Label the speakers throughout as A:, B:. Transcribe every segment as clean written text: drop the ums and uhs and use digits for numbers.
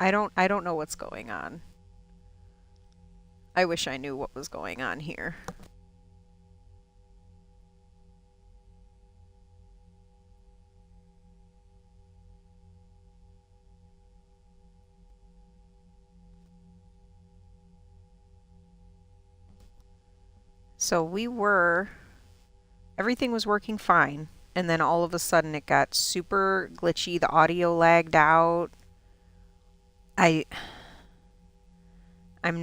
A: I don't know what's going on. I wish I knew what was going on here. So everything was working fine, and then all of a sudden it got super glitchy. The audio lagged out. I'm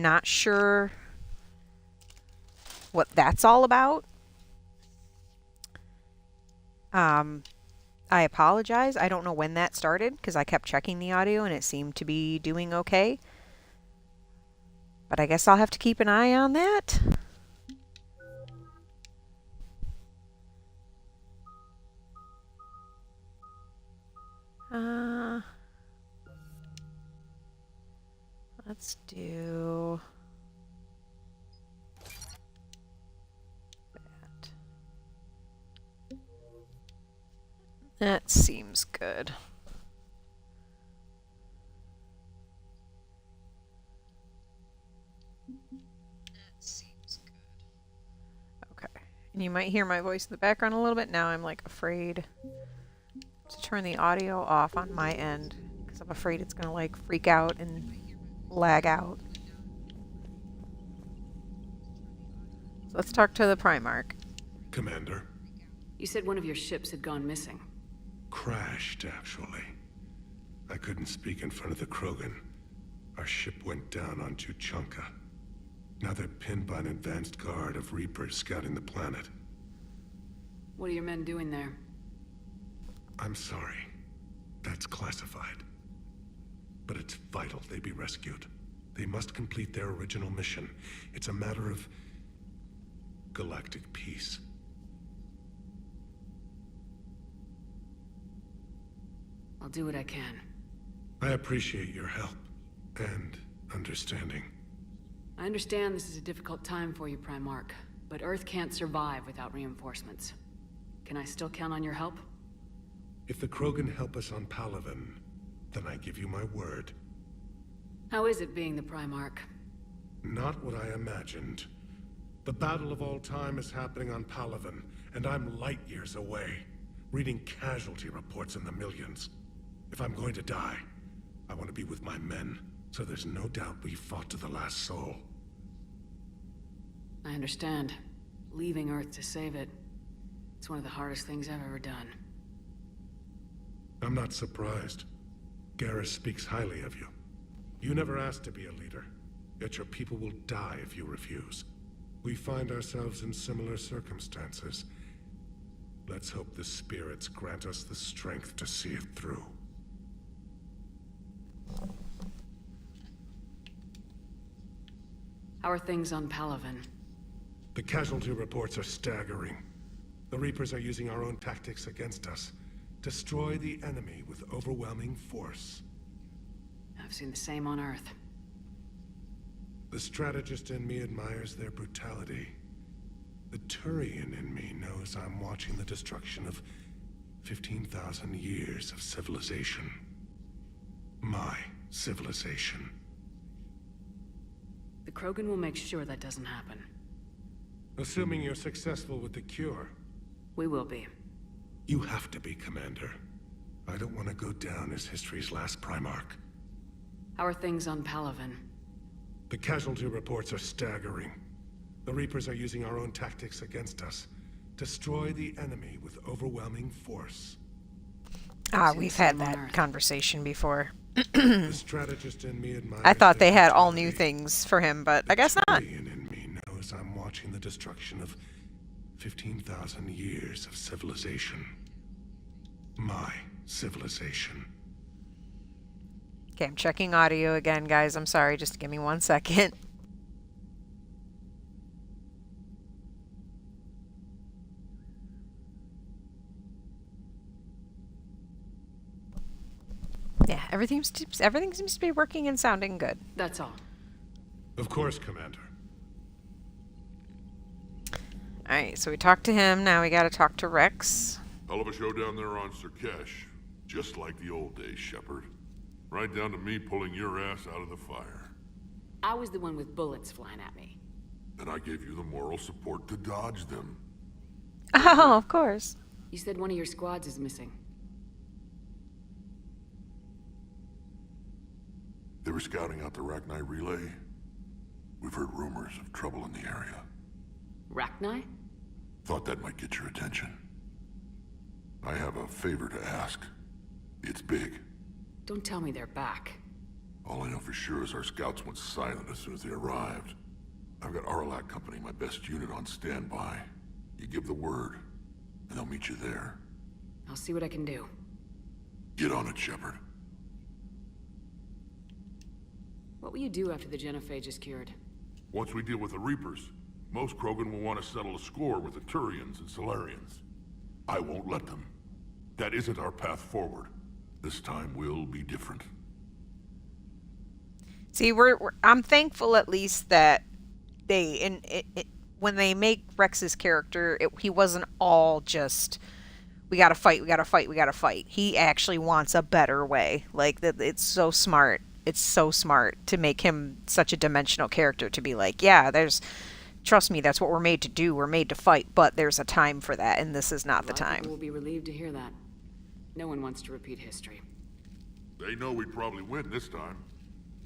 A: not sure what that's all about. I apologize. I don't know when that started because I kept checking the audio and it seemed to be doing okay. But I guess I'll have to keep an eye on that. Let's do that. That seems good. Okay. And you might hear my voice in the background a little bit. Now I'm like afraid to turn the audio off on my end because I'm afraid it's gonna like freak out and lag out. So let's talk to the Primarch.
B: Commander.
C: You said one of your ships had gone missing.
B: Crashed, actually. I couldn't speak in front of the Krogan. Our ship went down on Tuchanka. Now they're pinned by an advanced guard of Reapers scouting the planet.
C: What are your men doing there?
B: I'm sorry. That's classified. But it's vital they be rescued. They must complete their original mission. It's a matter of galactic peace.
C: I'll do what I can.
B: I appreciate your help and understanding.
C: I understand this is a difficult time for you, Primarch, but Earth can't survive without reinforcements. Can I still count on your help?
B: If the Krogan help us on Palaven, then I give you my word.
C: How is it being the Primarch?
B: Not what I imagined. The battle of all time is happening on Palaven, and I'm light years away, reading casualty reports in the millions. If I'm going to die, I want to be with my men, so there's no doubt we fought to the last soul.
C: I understand. Leaving Earth to save it. It's one of the hardest things I've ever done.
B: I'm not surprised. Garrus speaks highly of you. You never asked to be a leader, yet your people will die if you refuse. We find ourselves in similar circumstances. Let's hope the spirits grant us the strength to see it through.
C: How are things on Palaven?
B: The casualty reports are staggering. The Reapers are using our own tactics against us. Destroy the enemy with overwhelming force.
C: I've seen the same on Earth.
B: The strategist in me admires their brutality. The Turian in me knows I'm watching the destruction of 15,000 years of civilization. My civilization.
C: The Krogan will make sure that doesn't happen.
B: Assuming you're successful with the cure.
C: We will be.
B: You have to be, Commander. I don't want to go down as history's last Primarch.
C: How are things on Palaven?
B: The casualty reports are staggering. The Reapers are using our own tactics against us. Destroy the enemy with overwhelming force.
A: We've had that conversation before.
B: The strategist in me admires
A: I thought they had all
B: brutality.
A: new things for him, but I guess not.
B: The Turian in me knows I'm watching the destruction of 15,000 years of civilization. My civilization.
A: Okay, I'm checking audio again, guys. I'm sorry, just give me 1 second. Yeah, everything seems to be working and sounding good.
C: That's all.
B: Of course, Commander.
A: Alright, so we talked to him, now we gotta talk to Rex.
D: Hell of a show down there on Sirkesh. Just like the old days, Shepard. Right down to me pulling your ass out of the fire.
C: I was the one with bullets flying at me.
D: And I gave you the moral support to dodge them.
A: Oh, of course.
C: You said one of your squads is missing.
D: They were scouting out the Rachni relay. We've heard rumors of trouble in the area.
C: Rachni?
D: Thought that might get your attention. I have a favor to ask. It's big.
C: Don't tell me they're back.
D: All I know for sure is our scouts went silent as soon as they arrived. I've got Aralac Company, my best unit, on standby. You give the word, and they'll meet you there.
C: I'll see what I can do.
D: Get on it, Shepard.
C: What will you do after the genophage is cured?
D: Once we deal with the Reapers, most Krogan will want to settle a score with the Turians and Solarians. I won't let them. That isn't our path forward. This time will be different.
A: See, I'm thankful at least that when they make Rex's character, he wasn't all just we gotta fight, we gotta fight, we gotta fight. He actually wants a better way. Like that, it's so smart. It's so smart to make him such a dimensional character to be like, yeah, trust me, that's what we're made to do. We're made to fight, but there's a time for that, and this is not the time.
C: People will be relieved to hear that. No one wants to repeat history.
D: They know we'd probably win this time,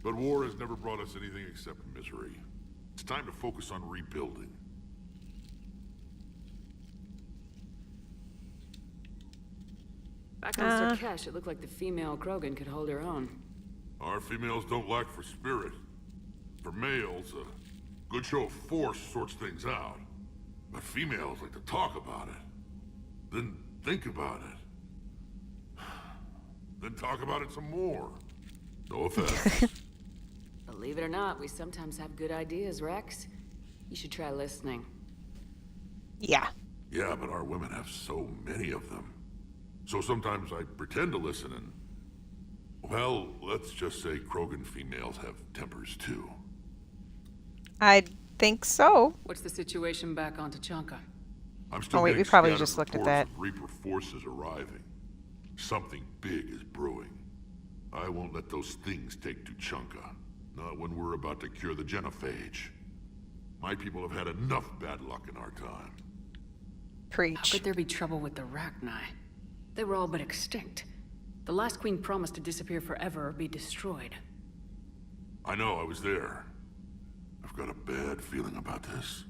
D: but war has never brought us anything except misery. It's time to focus on rebuilding.
C: Back on Sarkesh, it looked like the female Krogan could hold her own.
D: Our females don't lack for spirit. For males, a good show of force sorts things out. But females like to talk about it. Then think about it. Then talk about it some more. No offense.
C: Believe it or not, we sometimes have good ideas, Rex. You should try listening.
A: Yeah.
D: Yeah, but our women have so many of them. So sometimes I pretend to listen and... Well, let's just say Krogan females have tempers too.
A: I think so.
C: What's the situation back on Tachanka?
D: I'm still
A: we
D: getting
A: probably
D: scattered
A: just looked at
D: reports
A: that.
D: of Reaper forces arriving. Something big is brewing. I won't let those things take Tuchanka. Not when we're about to cure the genophage. My people have had enough bad luck in our time.
C: How
A: Preach.
C: could there be trouble with the Rachni? They were all but extinct. The last queen promised to disappear forever or be destroyed.
D: I know, I was there. I've got a bad feeling about this.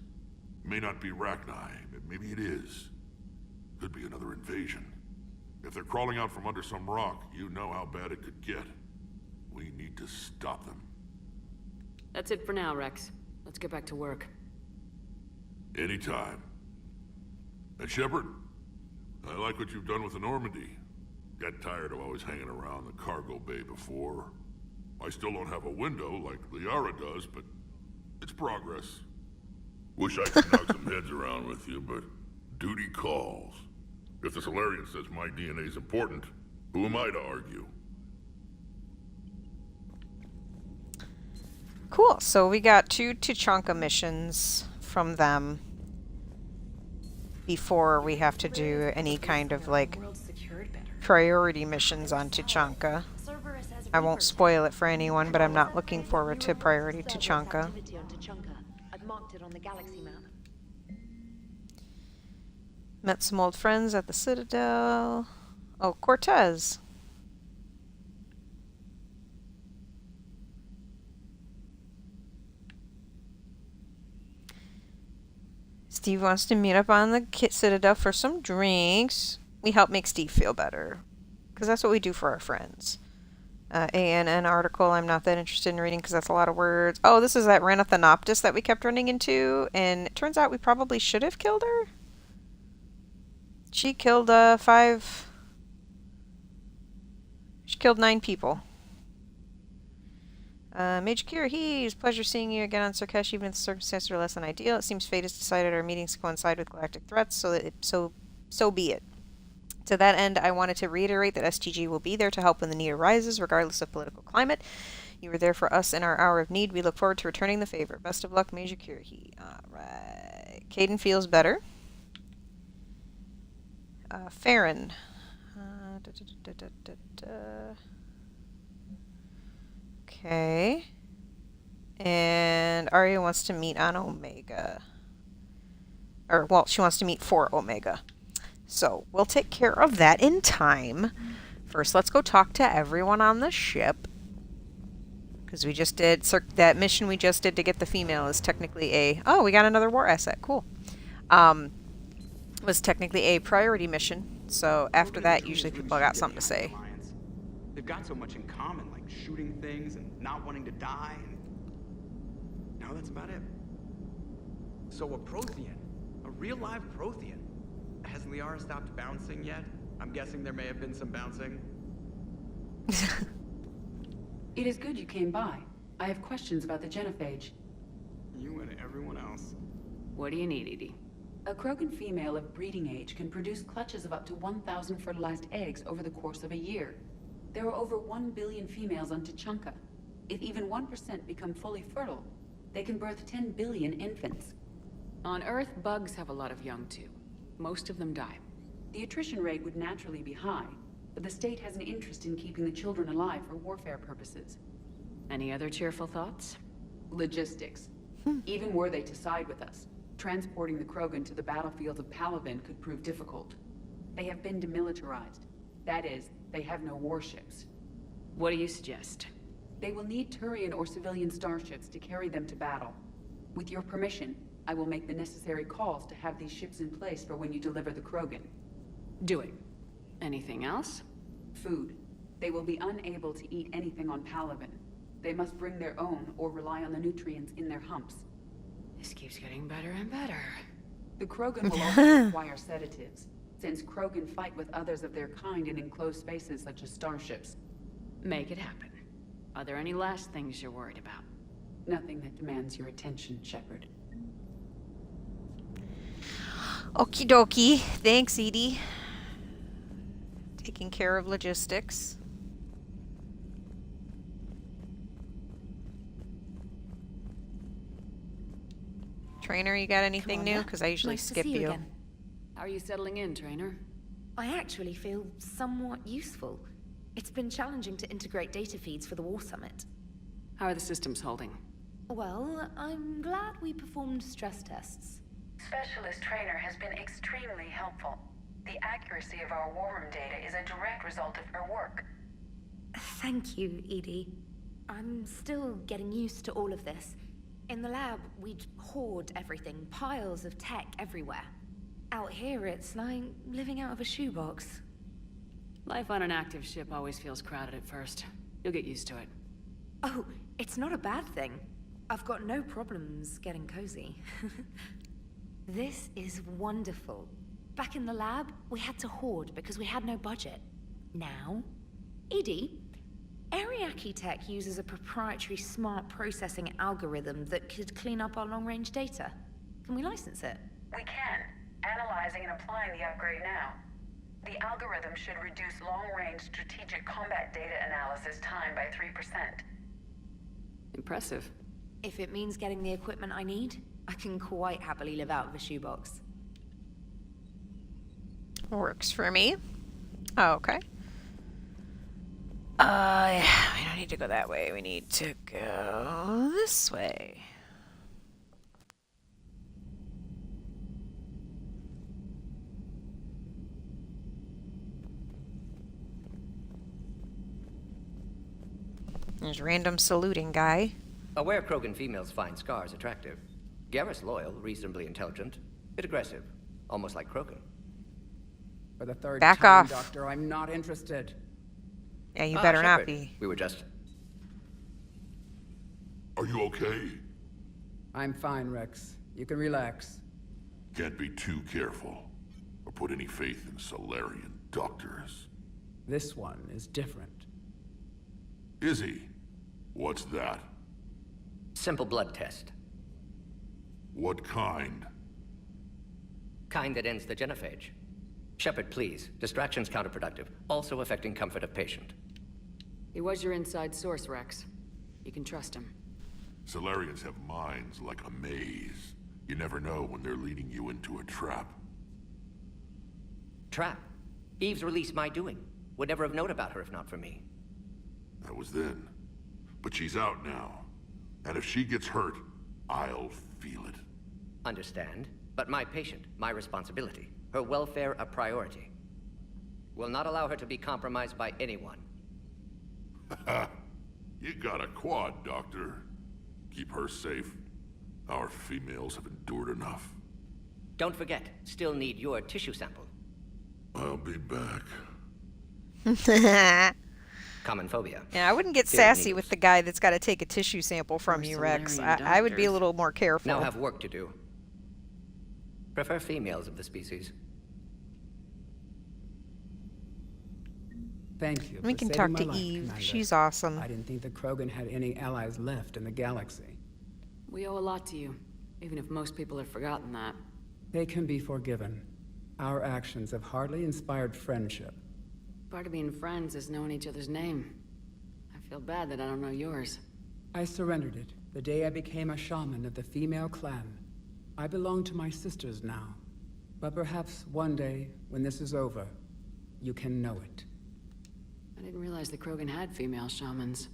D: It may not be Rachni, but maybe it is. Could be another invasion. If they're crawling out from under some rock, you know how bad it could get. We need to stop them.
C: That's it for now, Rex. Let's get back to work.
D: Anytime. And Shepard, I like what you've done with the Normandy. Got tired of always hanging around the cargo bay before. I still don't have a window like Liara does, but it's progress. Wish I could knock some heads around with you, but duty calls. If the Solarian says my DNA is important, who am I to argue?
A: Cool. So we got 2 Tuchanka missions from them before we have to do any kind of like priority missions on Tuchanka. I won't spoil it for anyone, but I'm not looking forward to priority Tuchanka.
E: I've marked it on the galaxy map.
A: Met some old friends at the Citadel. Oh, Cortez. Steve wants to meet up on the Citadel for some drinks. We help make Steve feel better. Because that's what we do for our friends. ANN article I'm not that interested in reading because that's a lot of words. Oh, this is that Ranathanoptis that we kept running into. And it turns out we probably should have killed her. She killed 5... She killed 9 people. Major Kira, it's a pleasure seeing you again on Sarkesh, even if the circumstances are less than ideal. It seems fate has decided our meetings coincide with galactic threats, so be it. To that end, I wanted to reiterate that STG will be there to help when the need arises, regardless of political climate. You were there for us in our hour of need. We look forward to returning the favor. Best of luck, Major Kira. Alright. Caden feels better. Farron. Okay. And Arya wants to meet on Omega. Or, well, she wants to meet for Omega. So, we'll take care of that in time. First, let's go talk to everyone on the ship. Because we just did... that mission we just did to get the female is technically a... Oh, we got another war asset. Cool. Was technically a priority mission. So, after that, usually people got something to say.
F: They've got so much in common, like shooting things and not wanting to die. And... no, that's about it. So a Prothean. A real live Prothean. Has Liara stopped bouncing yet? I'm guessing there may have been some bouncing.
C: It is good you came by. I have questions about the genophage.
F: You and everyone else.
C: What do you need, Edie? A Krogan female of breeding age can produce clutches of up to 1,000 fertilized eggs over the course of a year. There are over 1 billion females on Tuchanka. If even 1% become fully fertile, they can birth 10 billion infants. On Earth, bugs have a lot of young too. Most of them die. The attrition rate would naturally be high, but the state has an interest in keeping the children alive for warfare purposes. Any other cheerful thoughts? Logistics. Even were they to side with us, transporting the Krogan to the battlefields of Palaven could prove difficult. They have been demilitarized. That is, they have no warships. What do you suggest? They will need Turian or civilian starships to carry them to battle. With your permission, I will make the necessary calls to have these ships in place for when you deliver the Krogan. Do it. Anything else? Food. They will be unable to eat anything on Palaven. They must bring their own or rely on the nutrients in their humps. This keeps getting better and better. The Krogan will also require sedatives, since Krogan fight with others of their kind in enclosed spaces such as starships. Make it happen. Are there any last things you're worried about? Nothing that demands your attention, Shepard.
A: Okie dokie. Thanks, Edie. Taking care of logistics. Trainer, you got anything new? Because I usually
G: Nice to
A: skip
G: see
A: you.
G: again.
C: How are you settling in, Trainer?
G: I actually feel somewhat useful. It's been challenging to integrate data feeds for the War Summit.
C: How are the systems holding?
G: Well, I'm glad we performed stress tests.
H: Specialist Trainer has been extremely helpful. The accuracy of our war room data is a direct result of her work.
G: Thank you, Edie. I'm still getting used to all of this. In the lab, we'd hoard everything, piles of tech everywhere. Out here, it's like living out of a shoebox.
C: Life on an active ship always feels crowded at first. You'll get used to it.
G: Oh, it's not a bad thing. I've got no problems getting cozy. This is wonderful. Back in the lab, we had to hoard because we had no budget. Now, Edie, Ariake Tech uses a proprietary smart processing algorithm that could clean up our long-range data. Can we license it?
H: We can. Analyzing and applying the upgrade now. The algorithm should reduce long-range strategic combat data analysis time by 3%.
C: Impressive.
G: If it means getting the equipment I need, I can quite happily live out of a shoebox.
A: Works for me. Oh, okay. We don't need to go that way. We need to go this way. There's random saluting guy.
I: Aware Krogan females find scars attractive. Garrus loyal, reasonably intelligent, bit aggressive, almost like Krogan.
F: For the third
A: Back
F: time,
A: off.
F: Doctor, I'm not interested.
A: Yeah, you better not
I: Shepard.
A: be.
I: We were just...
D: Are you okay?
F: I'm fine, Rex. You can relax.
D: Can't be too careful, or put any faith in Solarian doctors.
F: This one is different.
D: Is he? What's that?
I: Simple blood test.
D: What kind?
I: Kind that ends the genophage. Shepard, please. Distraction's counterproductive, also affecting comfort of patient.
C: He was your inside source, Rex. You can trust him.
D: Solarians have minds like a maze. You never know when they're leading you into a trap.
I: Trap. Eve's release my doing. Would never have known about her if not for me.
D: That was then. But she's out now. And if she gets hurt, I'll feel it.
I: Understand? But my patient, my responsibility. Her welfare a priority. Will not allow her to be compromised by anyone.
D: You got a quad, Doctor. Keep her safe. Our females have endured enough.
I: Don't forget, still need your tissue sample.
D: I'll be back.
I: Common phobia.
A: Yeah, I wouldn't get
I: Here,
A: sassy
I: needles.
A: with the guy that's got to take a tissue sample from you, Rex. I would be a little more careful.
I: Now have work to do. Prefer females of the species.
J: Thank you.
A: We
J: for
A: can
J: saving
A: talk
J: my
A: to
J: life,
A: Eve.
J: Commander.
A: She's awesome.
J: I didn't think the Krogan had any allies left in the galaxy.
C: We owe a lot to you, even if most people have forgotten that.
J: They can be forgiven. Our actions have hardly inspired friendship.
C: Part of being friends is knowing each other's name. I feel bad that I don't know yours.
J: I surrendered it the day I became a shaman of the female clan. I belong to my sisters now. But perhaps one day, when this is over, you can know it.
C: I didn't realize the Krogan had female shamans.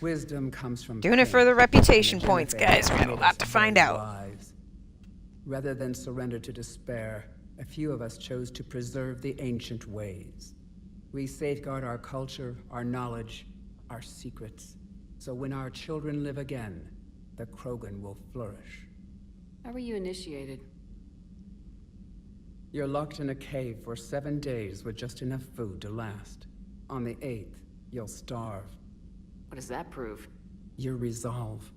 J: Wisdom comes from
A: Doing it
J: pain,
A: for the reputation
J: and the
A: points,
J: Genophage
A: guys. We got a
J: made
A: lot
J: us
A: to find
J: very
A: out.
J: wise. Rather than surrender to despair, a few of us chose to preserve the ancient ways. We safeguard our culture, our knowledge, our secrets. So when our children live again, the Krogan will flourish.
C: How were you initiated?
J: You're locked in a cave for 7 days with just enough food to last. On the 8th, you'll starve.
C: What does that prove?
J: Your resolve.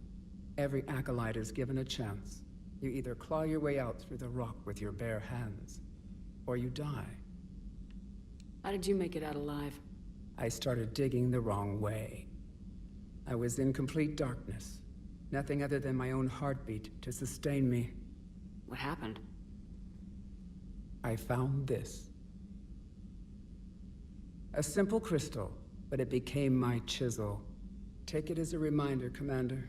J: Every acolyte is given a chance. You either claw your way out through the rock with your bare hands, or you die.
C: How did you make it out alive?
J: I started digging the wrong way. I was in complete darkness. Nothing other than my own heartbeat to sustain me.
C: What happened?
J: I found this. A simple crystal, but it became my chisel. Take it as a reminder, Commander.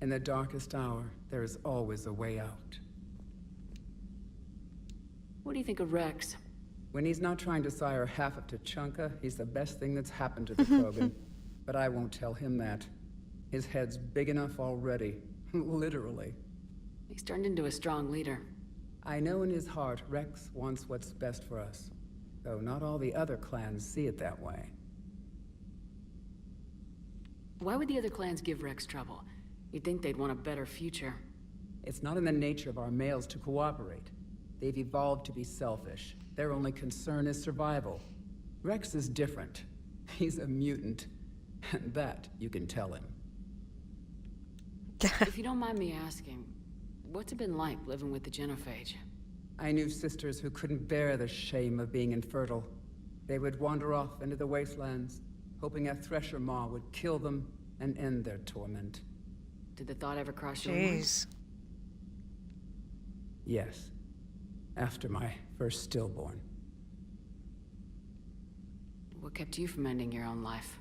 J: In the darkest hour, there is always a way out.
C: What do you think of Rex?
J: When he's not trying to sire half of Tuchanka, he's the best thing that's happened to the Krogan. But I won't tell him that. His head's big enough already. Literally.
C: He's turned into a strong leader.
J: I know in his heart Rex wants what's best for us. Though not all the other clans see it that way.
C: Why would the other clans give Rex trouble? You'd think they'd want a better future.
J: It's not in the nature of our males to cooperate. They've evolved to be selfish. Their only concern is survival. Rex is different. He's a mutant. And that you can tell him.
C: If you don't mind me asking, what's it been like living with the Genophage?
J: I knew sisters who couldn't bear the shame of being infertile. They would wander off into the wastelands, hoping a thresher maw would kill them and end their torment.
C: Did the thought ever cross your mind?
A: Jeez.
J: Yes. After my first stillborn.
C: What kept you from ending your own life?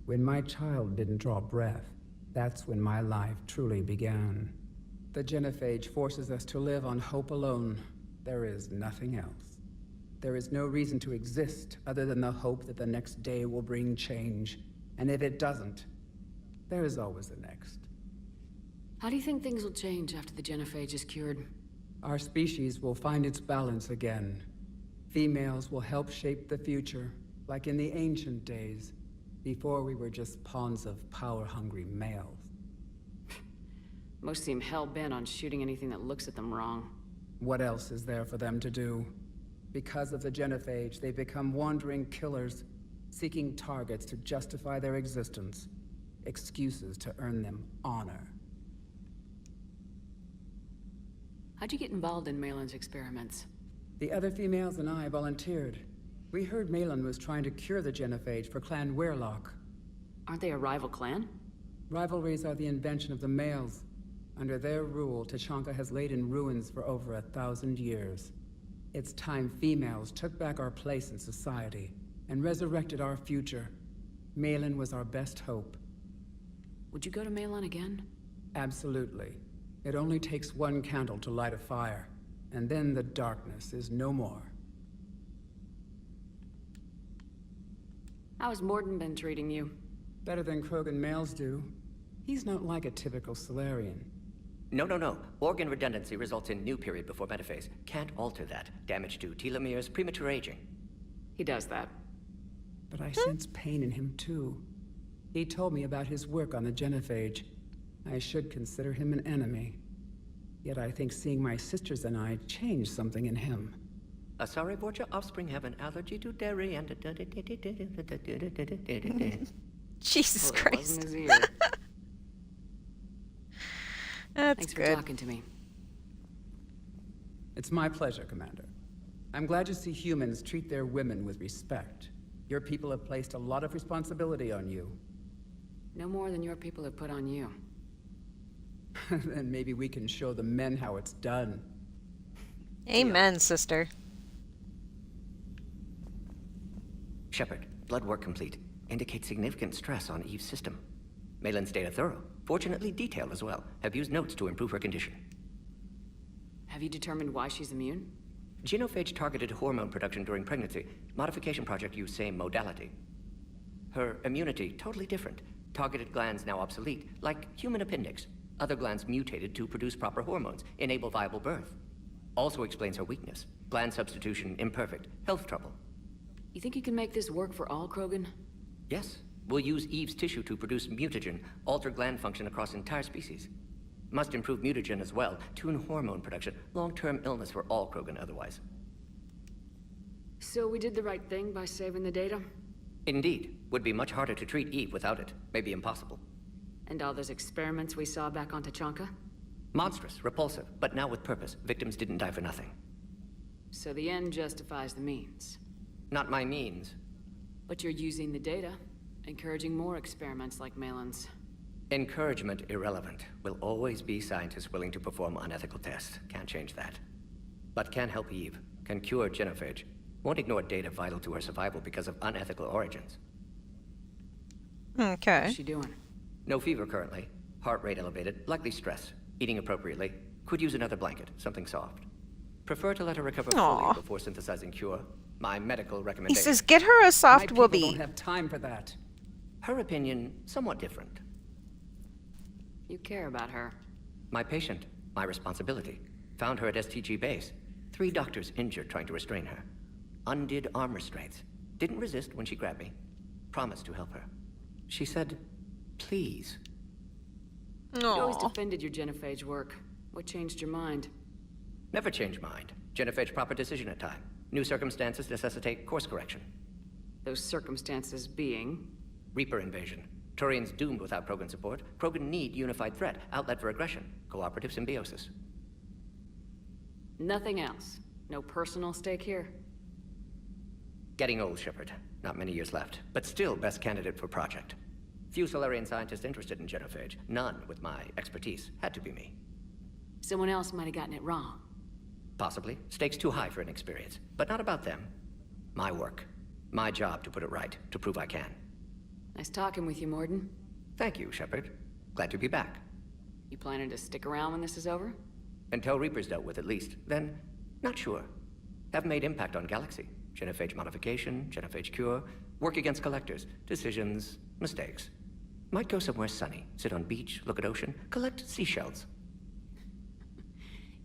J: When my child didn't draw breath, that's when my life truly began. The Genophage forces us to live on hope alone. There is nothing else. There is no reason to exist other than the hope that the next day will bring change. And if it doesn't, there is always the next.
C: How do you think things will change after the Genophage is cured?
J: Our species will find its balance again. Females will help shape the future, like in the ancient days, before we were just pawns of power-hungry males.
C: Most seem hell-bent on shooting anything that looks at them wrong.
J: What else is there for them to do? Because of the Genophage, they become wandering killers, seeking targets to justify their existence, excuses to earn them honor.
C: How'd you get involved in Malin's experiments?
J: The other females and I volunteered. We heard Malin was trying to cure the Genophage for Clan Weirlock.
C: Aren't they a rival clan?
J: Rivalries are the invention of the males. Under their rule, Tuchanka has laid in ruins for over 1,000 years. It's time females took back our place in society and resurrected our future. Malin was our best hope.
C: Would you go to Malin again?
J: Absolutely. It only takes one candle to light a fire, and then the darkness is no more.
C: How has Morden been treating you?
J: Better than Krogan males do. He's not like a typical Solarian.
I: No. Organ redundancy results in new period before metaphase. Can't alter that. Damage to telomeres, premature aging.
C: He does that.
J: But I sense pain in him too. He told me about his work on the genophage. I should consider him an enemy. Yet I think seeing my sisters and I changed something in him.
I: Sorry, Borgia, offspring have an allergy to dairy and...
A: Jesus
C: Well, it
A: Christ.
C: wasn't his ear.
A: That's
C: Thanks
A: good.
C: for talking to me.
J: It's my pleasure, Commander. I'm glad to see humans treat their women with respect. Your people have placed a lot of responsibility on you.
C: No more than your people have put on you.
J: Then maybe we can show the men how it's done.
A: Amen, sister.
I: Shepard, blood work complete. Indicates significant stress on Eve's system. Malin's data thorough. Fortunately detailed as well. Have used notes to improve her condition.
C: Have you determined why she's immune?
I: Genophage targeted hormone production during pregnancy. Modification project used same modality. Her immunity, totally different. Targeted glands now obsolete, like human appendix. Other glands mutated to produce proper hormones, enable viable birth. Also explains her weakness. Gland substitution imperfect. Health trouble.
C: You think you can make this work for all Krogan?
I: Yes. We'll use Eve's tissue to produce mutagen, alter gland function across entire species. Must improve mutagen as well, tune hormone production. Long-term illness for all Krogan otherwise.
C: So we did the right thing by saving the data?
I: Indeed. Would be much harder to treat Eve without it. Maybe impossible.
C: And all those experiments we saw back on Tachanka?
I: Monstrous, repulsive, but now with purpose. Victims didn't die for nothing.
C: So the end justifies the means.
I: Not my means.
C: But you're using the data, encouraging more experiments like Malin's.
I: Encouragement irrelevant. Will always be scientists willing to perform unethical tests. Can't change that. But can help Eve. Can cure genophage. Won't ignore data vital to her survival because of unethical origins.
A: Okay.
C: What's she doing?
I: No fever currently. Heart rate elevated. Likely stress. Eating appropriately. Could use another blanket. Something soft. Prefer to let her recover
A: Aw.
I: fully before synthesizing cure. My medical
A: He
I: recommendation.
A: says, get her a
J: My
A: soft
J: people
A: whoopee.
J: don't have time for that.
I: Her opinion, somewhat different.
C: You care about her.
I: My patient, my responsibility. Found her at STG base. 3 doctors injured trying to restrain her. Undid arm restraints. Didn't resist when she grabbed me. Promised to help her. She said, please.
C: You always
A: Aw.
C: defended your genophage work. What changed your mind?
I: Never change mind. Genophage proper decision at time. New circumstances necessitate course correction.
C: Those circumstances being...
I: Reaper invasion. Turians doomed without Krogan support. Krogan need unified threat. Outlet for aggression. Cooperative symbiosis.
C: Nothing else. No personal stake here.
I: Getting old, Shepard. Not many years left. But still best candidate for project. Few Solarian scientists interested in genophage. None with my expertise. Had to be me.
C: Someone else might have gotten it wrong.
I: Possibly. Stakes too high for inexperience. But not about them. My work. My job to put it right. To prove I can.
C: Nice talking with you, Morden.
I: Thank you, Shepard. Glad to be back.
C: You planning to stick around when this is over?
I: Until Reaper's dealt with, at least. Then, not sure. Have made impact on Galaxy. Genophage modification, genophage cure, work against collectors, decisions, mistakes. Might go somewhere sunny, sit on beach, look at ocean, collect seashells.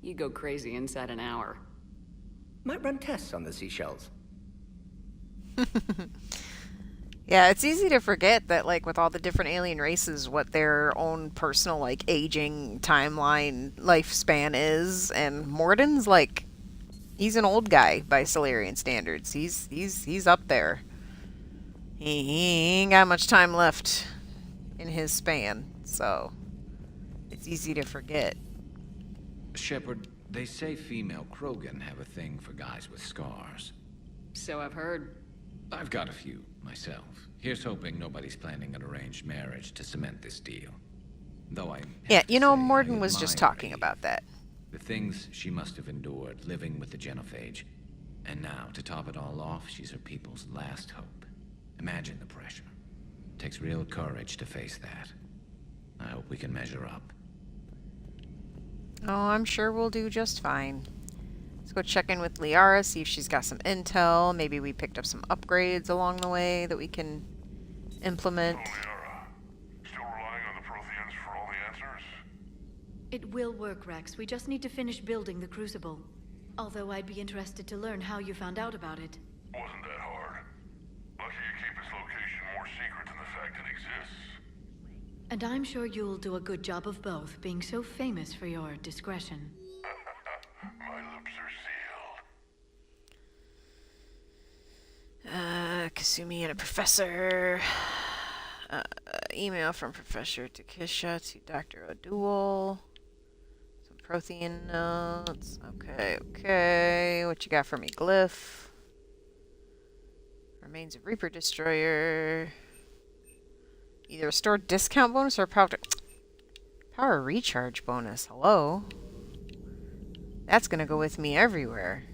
C: You go crazy inside an hour.
I: Might run tests on the seashells.
A: Yeah, it's easy to forget that, like, with all the different alien races, what their own personal, like, aging timeline lifespan is. And Morden's, like, he's an old guy by Solarian standards. He's up there. He ain't got much time left in his span, so it's easy to forget.
K: Shepard, they say female Krogan have a thing for guys with scars.
C: So I've heard.
K: I've got a few, myself. Here's hoping nobody's planning an arranged marriage to cement this deal. Though I...
A: Yeah, you know,
K: say,
A: Morden
K: I
A: was just
K: admire
A: talking
K: Eve.
A: about that.
K: The things she must have endured living with the genophage. And now, to top it all off, she's her people's last hope. Imagine the pressure. Takes real courage to face that. I hope we can measure up.
A: Oh, I'm sure we'll do just fine. Let's go check in with Liara, see if she's got some intel. Maybe we picked up some upgrades along the way that we can implement.
D: Liara. Still relying on the Protheans
L: It will work, Rex. We just need to finish building the Crucible. Although I'd be interested to learn how you found out about it.
D: Wasn't that hard. Lucky you keep its location more secret than the fact it exists.
L: And I'm sure you'll do a good job of both, being so famous for your discretion.
D: My lips are sealed.
A: Kasumi and a professor. Email from Professor Takisha to Dr. O'Doul. Some Prothean notes. Okay. What you got for me? Glyph. Remains of Reaper Destroyer. Either a store discount bonus or a power recharge bonus. Hello? That's gonna go with me everywhere.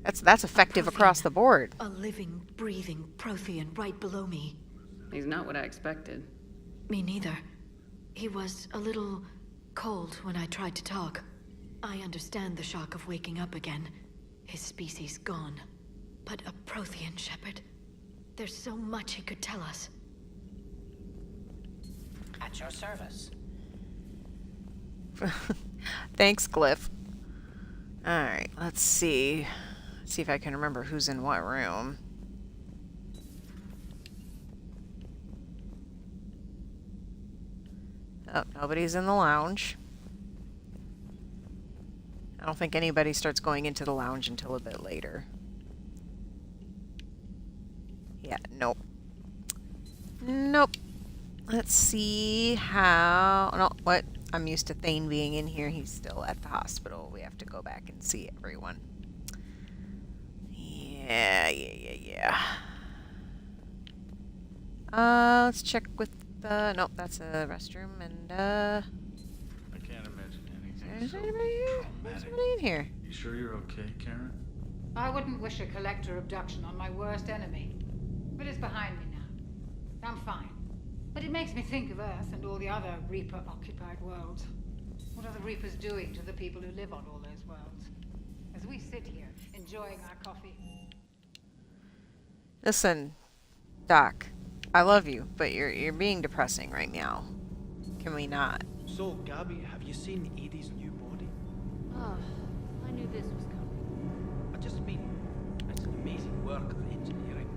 A: That's effective across the board.
L: A living, breathing Prothean right below me.
C: He's not what I expected.
L: Me neither. He was a little cold when I tried to talk. I understand the shock of waking up again. His species gone. But a Prothean shepherd. There's so much he could tell us.
M: At your service.
A: Thanks, Glyph. Alright, let's see. Let's see if I can remember who's in what room. Oh, nobody's in the lounge. I don't think anybody starts going into the lounge until a bit later. Yeah, nope. Nope. Let's see how... No, what? I'm used to Thane being in here. He's still at the hospital. We have to go back and see everyone. Yeah. Let's check with the... Nope, that's a restroom, and,
N: I can't imagine anything
A: Is
N: so
A: anybody here? There's somebody in here.
N: You sure you're okay, Karen?
M: I wouldn't wish a collector abduction on my worst enemy. But it's behind me now. I'm fine. But it makes me think of Earth and all the other Reaper-occupied worlds. What are the Reapers doing to the people who live on all those worlds? As we sit here, enjoying our coffee.
A: Listen, Doc, I love you, but you're being depressing right now. Can we not?
O: So, Gabby, have you seen Edie's new body?
P: Oh, I knew this was coming.
O: I just mean, it's an amazing work of engineering.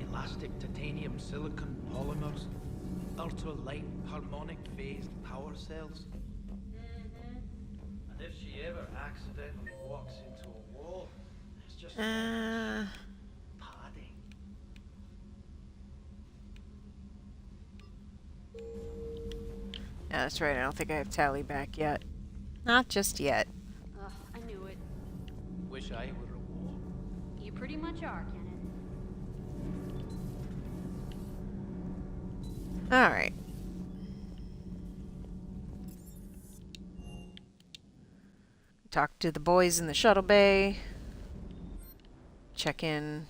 O: Elastic titanium silicon polymers, ultra-light harmonic phased power cells. And if she ever accidentally walks into a wall, it's just padding.
A: Yeah, that's right. I don't think I have Tally back yet. Not just yet.
P: Ugh, I knew it.
O: Wish I were a wall.
P: You pretty much are, Kenneth.
A: Alright. Talk to the boys in the shuttle bay. Check in.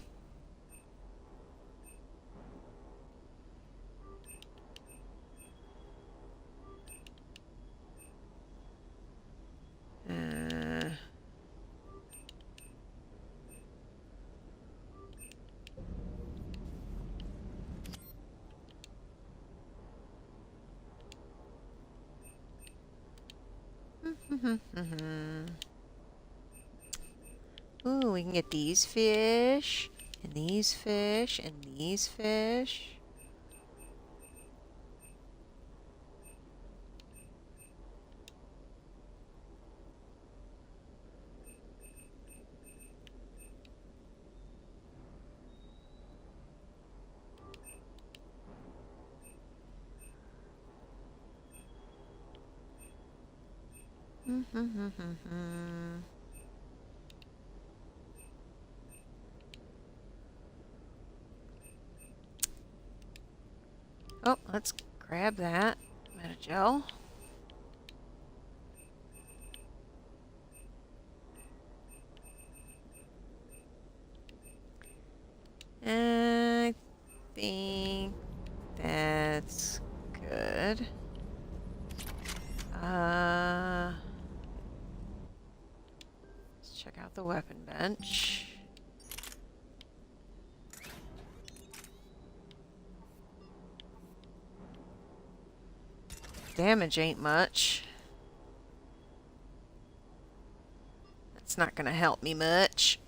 A: Ooh, we can get these fish, and these fish, and these fish. Oh, let's grab that. Metagel. I think that's good. Let's check out the weapon bench. Damage ain't much. That's not gonna help me much.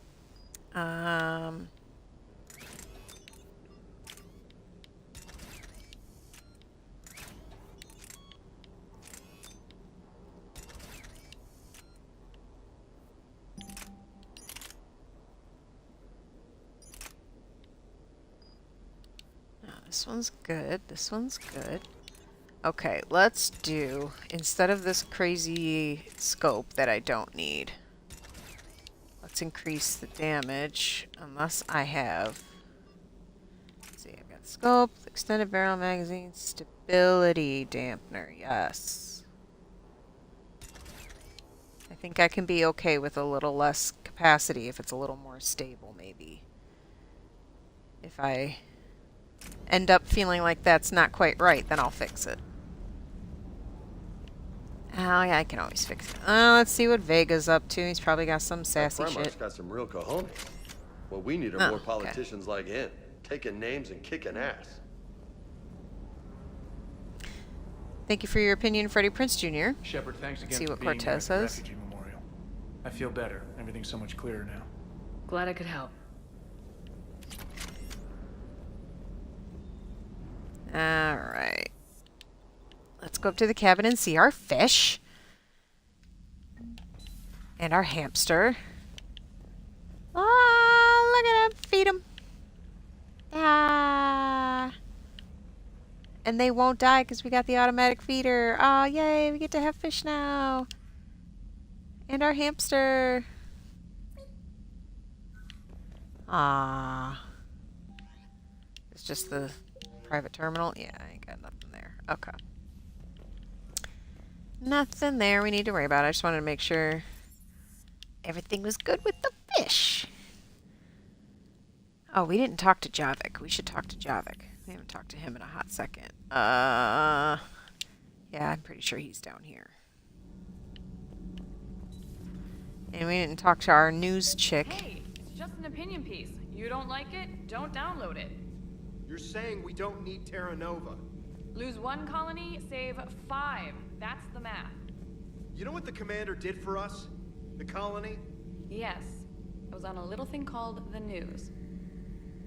A: This one's good. This one's good. Okay, let's do, instead of this crazy scope that I don't need, let's increase the damage, unless I have, let's see, I've got scope, extended barrel magazine, stability dampener, yes. I think I can be okay with a little less capacity if it's a little more stable, maybe. If I end up feeling like that's not quite right, then I'll fix it. Oh, yeah, I can always fix it. Let's see what Vega's up to. He's probably got some sassy
Q: That Primarch's
A: shit.
Q: got some real cojones. What we need are more politicians like him, taking names and kicking ass.
A: Thank you for your opinion, Freddie Prinze Jr.
R: Shepard, thanks again
A: See
R: for
A: what
R: being here
A: Cortez
R: at the
A: says.
R: refugee memorial. I feel better. Everything's so much clearer now.
C: Glad I could help.
A: Alright. Let's go up to the cabin and see our fish. And our hamster. Ah, look at him. Feed him. Ah. And they won't die because we got the automatic feeder. Oh, yay. We get to have fish now. And our hamster. Ah. It's just the private terminal. Yeah, I ain't got nothing there. Okay. Nothing there we need to worry about. I just wanted to make sure everything was good with the fish. Oh, we didn't talk to Javik. We should talk to Javik. We haven't talked to him in a hot second. Yeah, I'm pretty sure he's down here. And we didn't talk to our news chick.
S: Hey, it's just an opinion piece. You don't like it? Don't download it.
T: You're saying we don't need Terra Nova.
S: Lose 1 colony, save 5. That's the math.
T: You know what the commander did for us? The colony?
S: Yes. I was on a little thing called the news.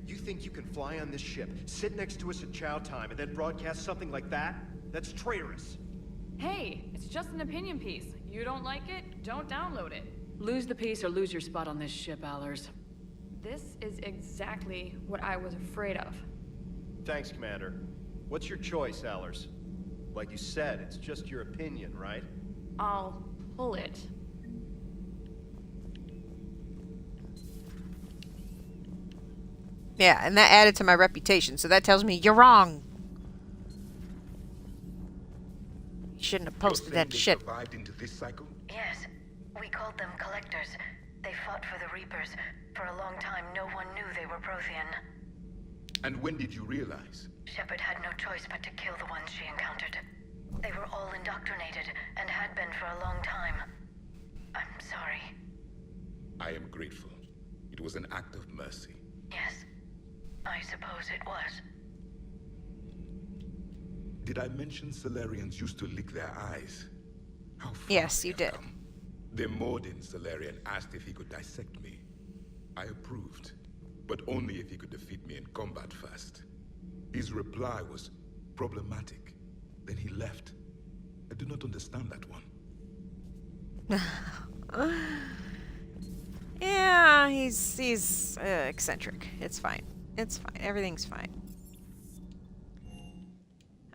T: You think you can fly on this ship, sit next to us at chow time, and then broadcast something like that? That's traitorous.
S: Hey, it's just an opinion piece. You don't like it? Don't download it.
C: Lose the piece or lose your spot on this ship, Allers.
S: This is exactly what I was afraid of.
T: Thanks, Commander. What's your choice, Allers? Like you said, it's just your opinion, right?
S: I'll pull it.
A: Yeah, and that added to my reputation, so that tells me you're wrong. You shouldn't have posted that shit.
U: Survived into this cycle?
H: Yes. We called them Collectors. They fought for the Reapers. For a long time, no one knew they were Prothean.
U: And when did you realize?
H: Shepard had no choice but to kill the ones she encountered. They were all indoctrinated, and had been for a long time. I'm sorry.
U: I am grateful. It was an act of mercy.
H: Yes. I suppose it was.
U: Did I mention Solarians used to lick their eyes? How far
A: Yes, you did.
U: The Mordin Solarian asked if he could dissect me. I approved, but only if he could defeat me in combat first. His reply was problematic. Then he left. I do not understand that one.
A: Yeah, he's eccentric. It's fine. It's fine. Everything's fine.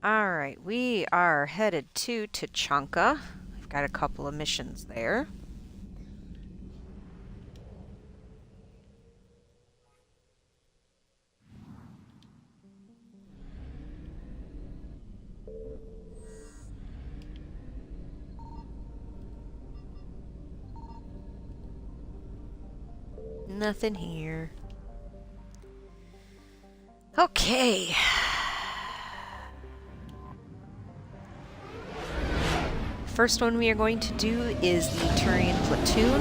A: Alright, we are headed to Tachanka. We've got a couple of missions there. Nothing here. Okay. First one we are going to do is the Turian platoon.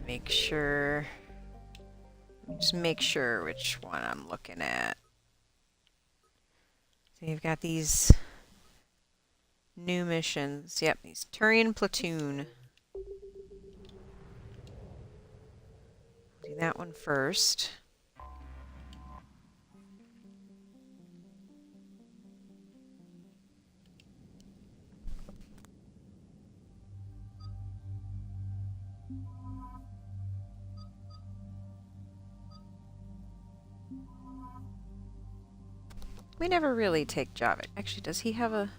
A: Make sure Just make sure which one I'm looking at. So you've got these new missions. Yep, these Turian Platoon. Do that one first. We never really take Javik. Actually, does he have a...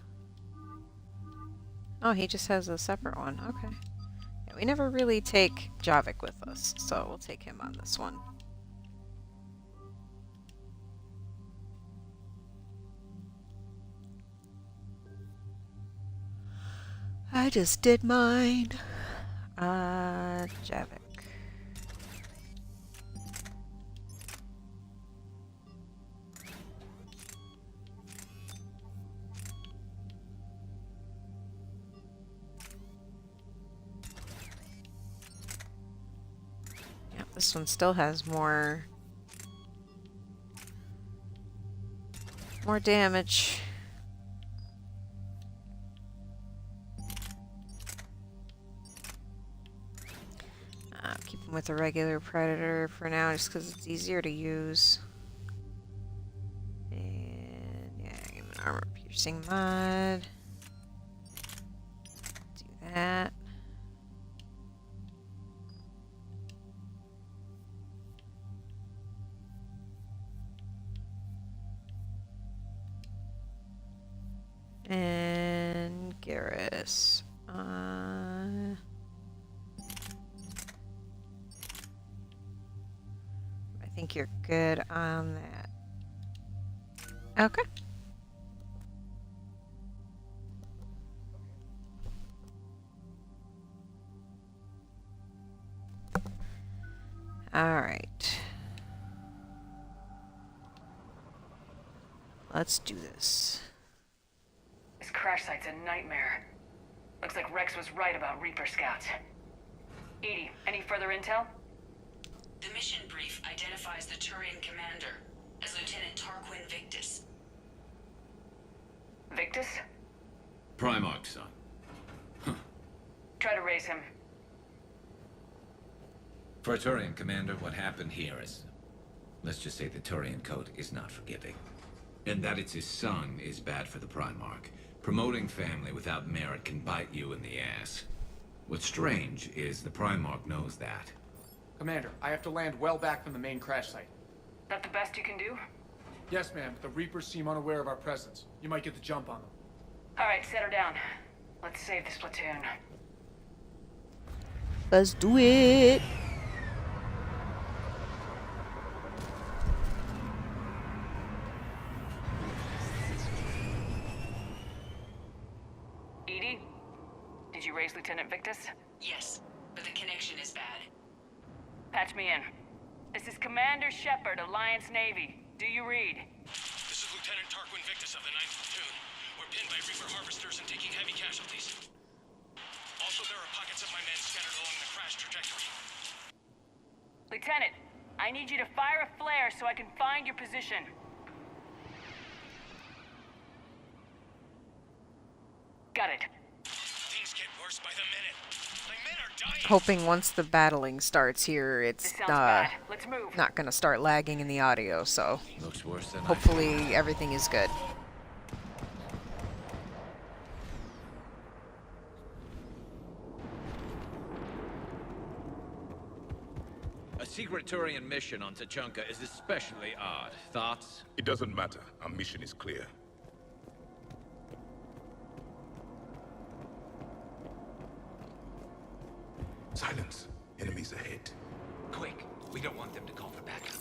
A: Oh, he just has a separate one. Okay. Yeah, we never really take Javik with us, so we'll take him on this one. I just did mine. Javik. Yep, this one still has more damage. Keep him with a regular predator for now, just because it's easier to use. And yeah, give him an armor piercing mod. Do that. And Garrus. I think you're good on that. Okay. All right. Let's do this.
S: This crash site's a nightmare. Looks like Rex was right about Reaper scouts. Edie, any further intel?
H: The mission brief identifies the Turian commander as Lieutenant Tarquin Victus.
S: Victus?
K: Primarch, son.
S: Try to raise him.
K: For a Turian commander, what happened here is... Let's just say the Turian code is not forgiving. And that it's his son is bad for the Primarch. Promoting family without merit can bite you in the ass. What's strange is the Primarch knows that.
R: Commander, I have to land well back from the main crash site.
S: That the best you can do?
R: Yes, ma'am, but the Reapers seem unaware of our presence. You might get the jump on them.
S: Alright, set her down. Let's save this platoon.
A: Let's do it.
S: Edie? Did you raise Lieutenant Victus?
H: Yes, but the connection is bad.
S: Patch me in. This is Commander Shepard, Alliance Navy. Do you read?
B: This is Lieutenant Tarquin Victus of the 9th Platoon. We're pinned by Reaper harvesters and taking heavy casualties. Also, there are pockets of my men scattered along the crash trajectory.
S: Lieutenant, I need you to fire a flare so I can find your position. Got it.
B: Things get worse by the minute. My men are dying.
A: Hoping once the battling starts here, it's
S: Let's move.
A: not going to start lagging in the audio, so
K: Looks worse than
A: hopefully everything is good.
V: A secret Turian mission on Tachanka is especially odd. Thoughts?
U: It doesn't matter. Our mission is clear. Silence. Enemies ahead.
K: Quick, we don't want them to call for backup.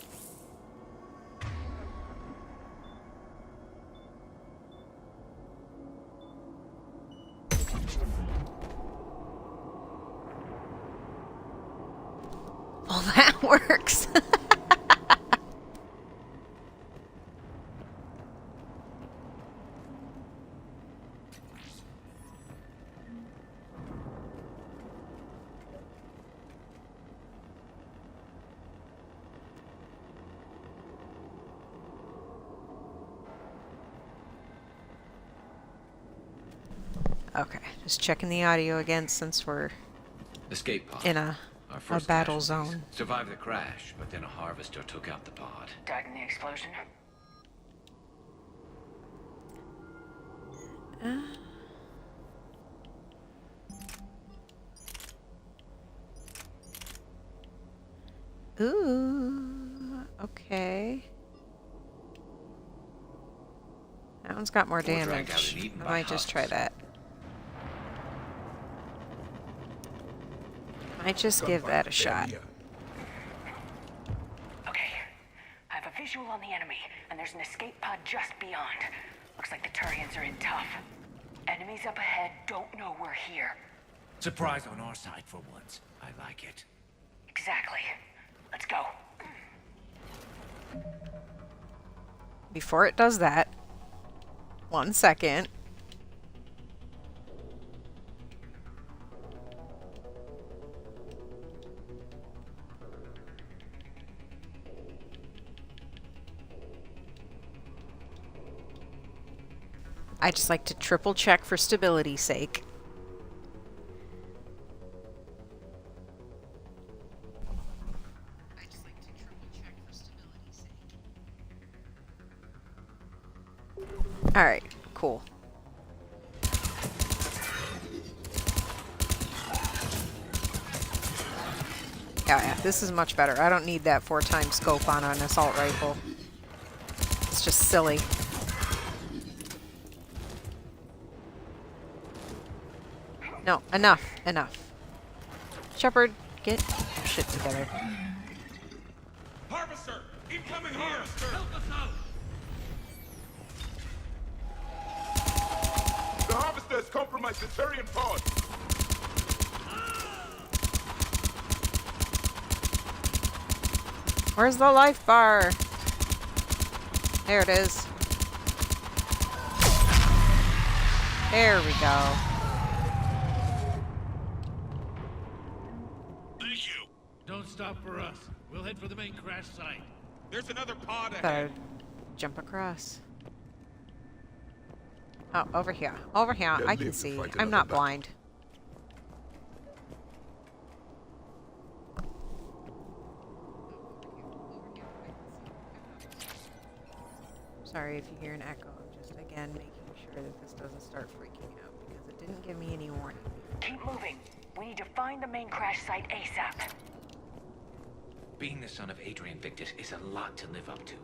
A: Well, that works. Okay, just checking the audio again since we're
V: Escape pod.
A: in a battle zone.
V: Survived the crash, but then a harvester took out the pod.
S: Died in the explosion.
A: Ooh, okay. That one's got more damage. I might just try that. Might just give that a shot.
S: Okay. I have a visual on the enemy, and there's an escape pod just beyond. Looks like the Turians are in tough. Enemies up ahead don't know we're here.
K: Surprise on our side for once. I like it.
S: Exactly. Let's go.
A: Before it does that, 1 second. I just like to triple check for stability's sake. Alright, cool. Yeah, this is much better. I don't need that 4x scope on an assault rifle. It's just silly. No, enough. Shepard, get your shit together.
U: Harvester! Incoming harvester! Help us out! The harvester has compromised the Turian pod.
A: Where's the life bar? There it is. There we go.
U: Thank you.
O: Don't stop for us. We'll head for the main crash site.
U: There's another pod
A: Thought I'd jump across. Oh, over here. Over here. I can see. I'm not blind. Sorry if you hear an echo. I'm just, again, making sure that this doesn't start freaking out because it didn't give me any warning.
S: Keep moving. We need to find the main crash site ASAP.
K: Being the son of Adrian Victus is a lot to live up to.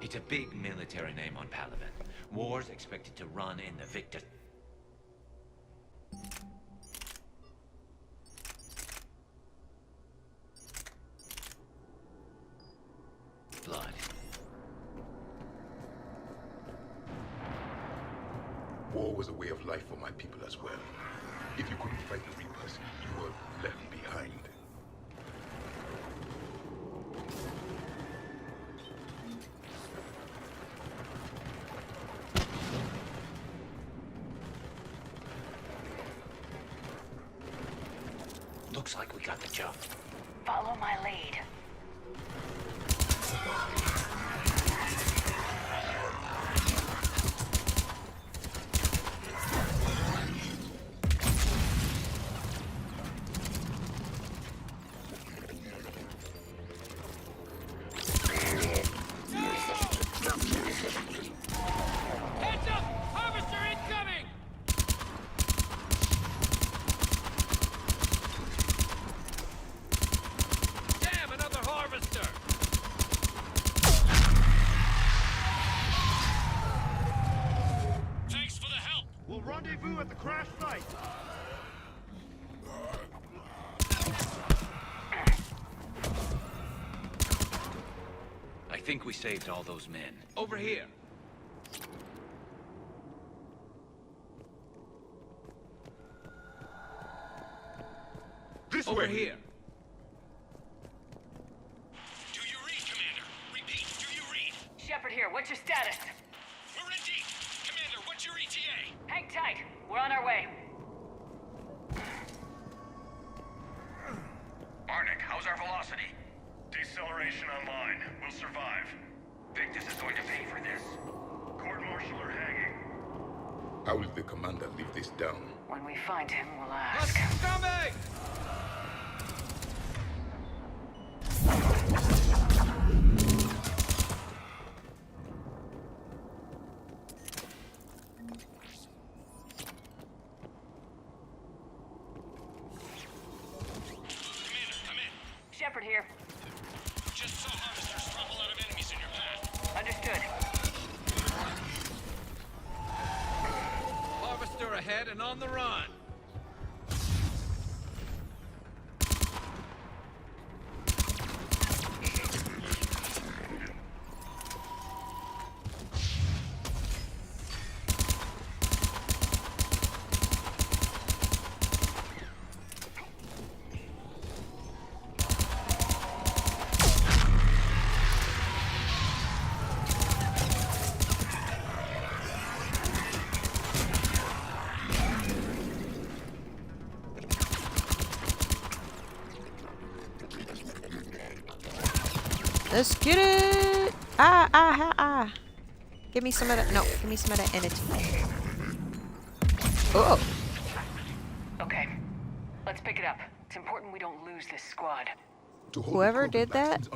K: It's a big military name on Palaven. War's expected to run in the Victus... blood.
U: War was a way of life for my people as well. If you couldn't fight the Reapers, you were left behind.
K: Looks like we got the jump.
S: Follow my lead.
B: Heads up! Harvester incoming! Damn, another harvester! Thanks for the help!
T: We'll rendezvous at the crash site.
V: I think we saved all those men. Over here.
U: This
V: Over
U: way.
V: here.
B: Do you read, Commander? Repeat, do you read?
S: Shepard here. What's your status?
B: We're in deep. Commander, what's your ETA?
S: Hang tight. We're on our way.
B: Arnik, how's our velocity? Deceleration online. We'll survive. Victus is going to pay for this. Court-martial or hanging?
U: How will the commander leave this down?
S: When we find him, we'll ask.
V: Coming!
S: Shepard here.
B: Just saw harvesters drop a lot of enemies in your path.
S: Understood.
V: Harvester ahead and on the run.
A: Let's get it! Ah. Give me some of that. No, give me some of that energy. Oh.
S: Okay. Let's pick it up. It's important we don't lose this squad.
A: Whoever did that,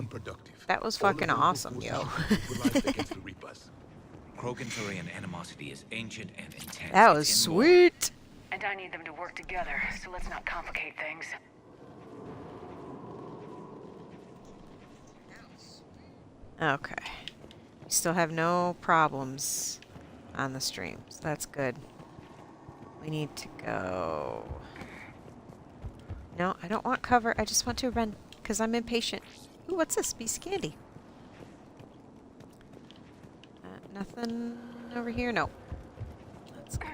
A: that was fucking awesome, yo.
K: Krogan-Turian animosity is ancient and intense.
A: That was sweet.
S: And I need them to work together, so let's not complicate things.
A: Okay. We still have no problems on the stream, so that's good. We need to go... No, I don't want cover. I just want to run, because I'm impatient. Ooh, what's this? Piece of candy. Nothing over here? No. Let's go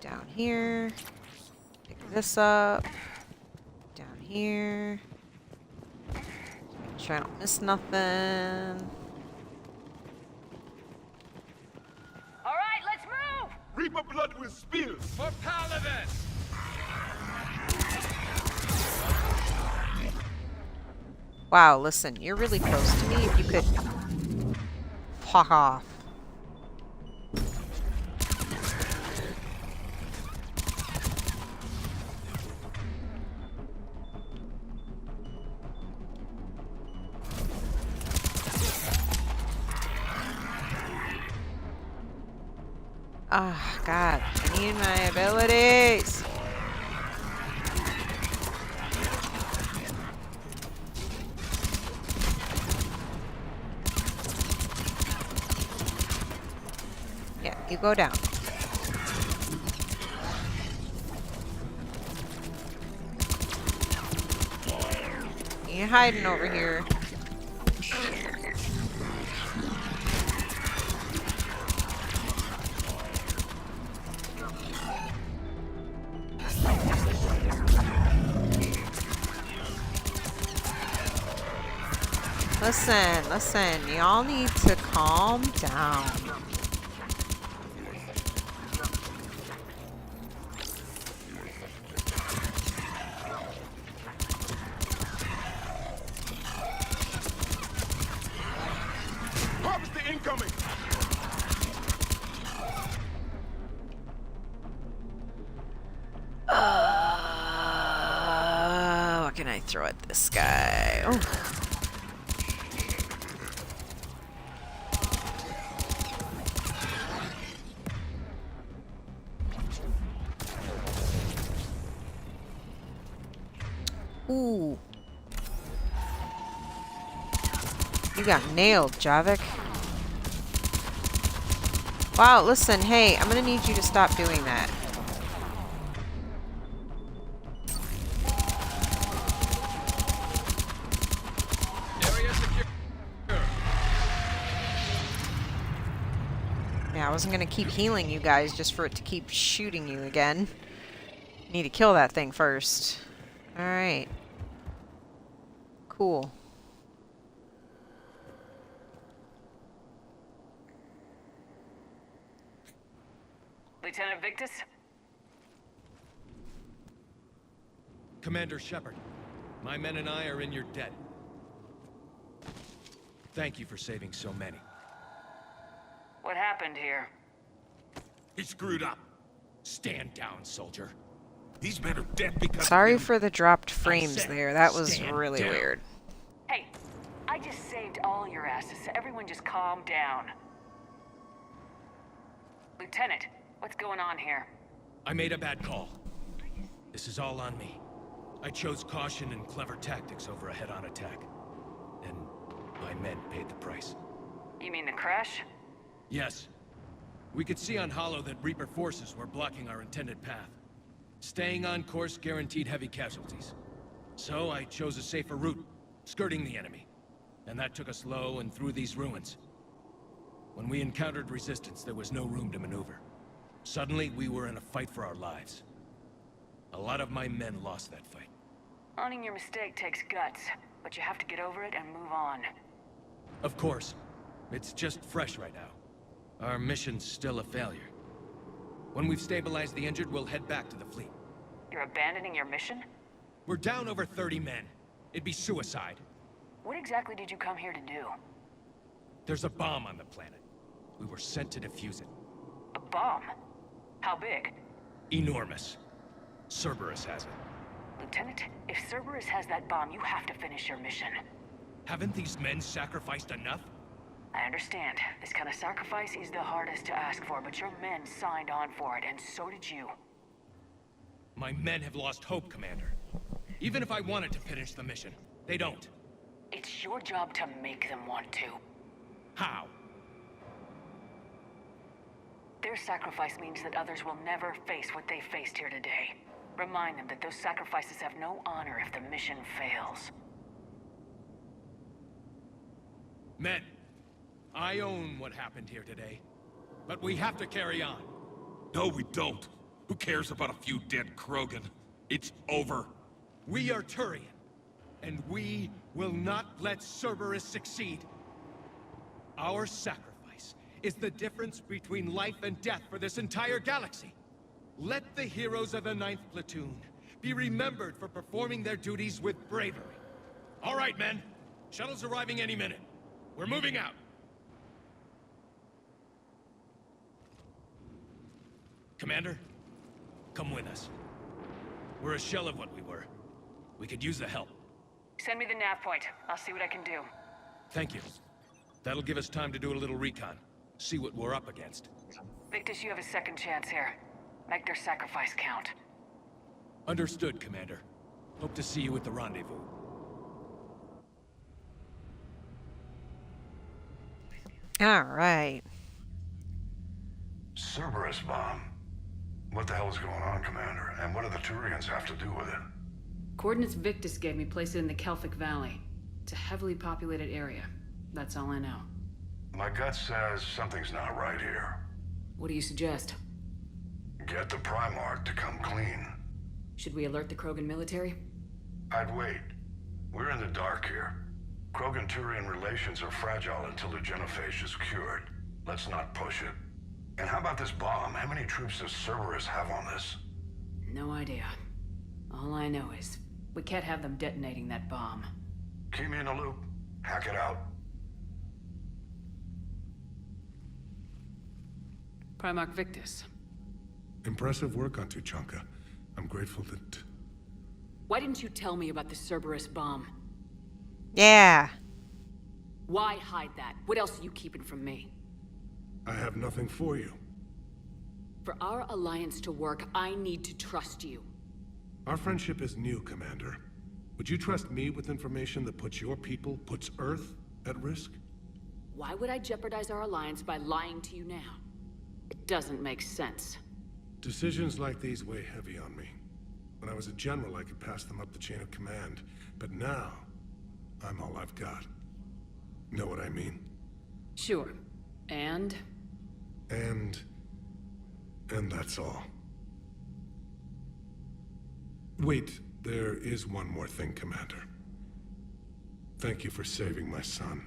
A: down here. Pick this up. Down here. Make sure I don't miss nothing.
S: All right, let's move!
U: Reaper blood will spill!
V: For Paladin!
A: Wow, listen, you're really close to me. If you could fuck off. Ah, oh, God. I need my abilities. Yeah, you go down. You're hiding over here. Listen, y'all need to calm down.
U: Harvester incoming!
A: What can I throw at this guy? Oh. Ooh. You got nailed, Javik. Wow, listen, hey, I'm gonna need you to stop doing that. Yeah, I wasn't gonna keep healing you guys just for it to keep shooting you again. Need to kill that thing first. Alright. Cool.
S: Lieutenant Victus?
T: Commander Shepard, my men and I are in your debt. Thank you for saving so many.
S: What happened here?
B: He screwed up. Stand down, soldier. These men are dead because
A: Sorry
B: of him.
A: for the dropped frames there. That was
B: Stand
A: really
B: down.
A: weird.
S: Hey, I just saved all your asses, so everyone just calm down. Lieutenant, what's going on here?
B: I made a bad call. This is all on me. I chose caution and clever tactics over a head-on attack. And my men paid the price.
S: You mean the crash?
B: Yes. We could see on Hollow that Reaper forces were blocking our intended path. Staying on course guaranteed heavy casualties. So I chose a safer route, skirting the enemy. And that took us low and through these ruins. When we encountered resistance, there was no room to maneuver. Suddenly, we were in a fight for our lives. A lot of my men lost that fight.
S: Owning your mistake takes guts, but you have to get over it and move on.
B: Of course. It's just fresh right now. Our mission's still a failure. When we've stabilized the injured, we'll head back to the fleet.
S: You're abandoning your mission?
B: We're down over 30 men. It'd be suicide.
S: What exactly did you come here to do?
B: There's a bomb on the planet. We were sent to defuse it.
S: A bomb? How big?
B: Enormous. Cerberus has it.
S: Lieutenant, if Cerberus has that bomb, you have to finish your mission.
B: Haven't these men sacrificed enough?
S: I understand. This kind of sacrifice is the hardest to ask for, but your men signed on for it, and so did you.
B: My men have lost hope, Commander. Even if I wanted to finish the mission, they don't.
S: It's your job to make them want to.
B: How?
S: Their sacrifice means that others will never face what they faced here today. Remind them that those sacrifices have no honor if the mission fails.
B: Men, I own what happened here today. But we have to carry on.
E: No, we don't. Who cares about a few dead Krogan? It's over.
B: We are Turian, and we will not let Cerberus succeed. Our sacrifice is the difference between life and death for this entire galaxy. Let the heroes of the 9th Platoon be remembered for performing their duties with bravery. All right, men. Shuttle's arriving any minute. We're moving out. Commander, come with us. We're a shell of what we were. We could use the help.
S: Send me the nav point. I'll see what I can do.
B: Thank you. That'll give us time to do a little recon. See what we're up against.
S: Victus, you have a second chance here. Make their sacrifice count.
B: Understood, Commander. Hope to see you at the rendezvous.
A: All right.
G: Cerberus bomb. What the hell is going on, Commander? And what do the Turians have to do with it?
C: Coordinates Victus gave me place it in the Kelphic Valley. It's a heavily populated area. That's all I know.
G: My gut says something's not right here.
C: What do you suggest?
G: Get the Primarch to come clean.
C: Should we alert the Krogan military?
G: I'd wait. We're in the dark here. Krogan-Turian relations are fragile until the genophage is cured. Let's not push it. And how about this bomb? How many troops does Cerberus have on this?
C: No idea. All I know is, we can't have them detonating that bomb.
G: Keep me in the loop. Hack it out.
C: Primarch Victus.
U: Impressive work on Tuchanka. I'm grateful that...
C: Why didn't you tell me about the Cerberus bomb?
A: Yeah.
C: Why hide that? What else are you keeping from me?
U: I have nothing for you.
C: For our alliance to work, I need to trust you.
U: Our friendship is new, Commander. Would you trust me with information that puts your people, puts Earth, at risk?
C: Why would I jeopardize our alliance by lying to you now? It doesn't make sense.
U: Decisions like these weigh heavy on me. When I was a general, I could pass them up the chain of command. But now, I'm all I've got. Know what I mean?
C: Sure. And
U: that's all. Wait, there is one more thing, Commander. Thank you for saving my son.